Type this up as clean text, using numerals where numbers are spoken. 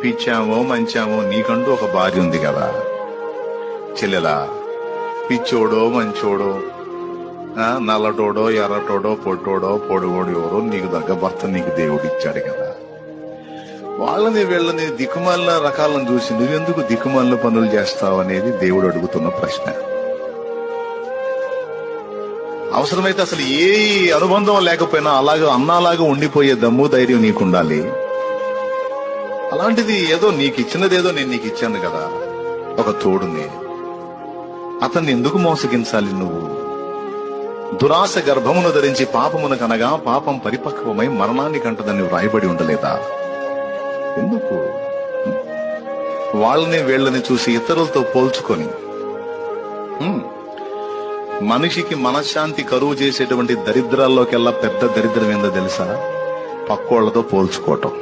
పిచ్చామో మంచామో నీకంటూ ఒక భార్య ఉంది కదా చెల్లెలా. పిచ్చోడో మంచోడో, నల్లటోడో ఎర్రటోడో పొట్టోడో పొడుగోడు ఎవరో నీకు తగ్గ భర్త నీకు దేవుడు ఇచ్చాడు కదా. వాళ్ళని వీళ్ళని దిక్కుమాలిన రకాలను చూసి నువ్వెందుకు దిక్కుమాలిన పనులు చేస్తావు అనేది దేవుడు అడుగుతున్న ప్రశ్న. అవసరమైతే అసలు ఏ అనుబంధం లేకపోయినా అన్నాలాగా ఉండిపోయే దమ్ము ధైర్యం నీకుండాలి. అలాంటిది ఏదో నీకు ఇచ్చినదేదో నేను నీకు ఇచ్చాను కదా, ఒక తోడుని. అతన్ని ఎందుకు మోసగించాలి నువ్వు? దురాశ గర్భమును ధరించి పాపమును కనగా పాపం పరిపక్వమై మరణాన్ని కంటదని వ్రాయబడి ఉండలేదా? ఎందుకు వాళ్ళని వీళ్ళని చూసి ఇతరులతో పోల్చుకొని మనిషికి మనశ్శాంతి కరువు చేసేటువంటి దరిద్రాల్లోకెల్లా పెద్ద దరిద్రం ఏందో తెలుసా? పక్కోళ్లతో పోల్చుకోవటం.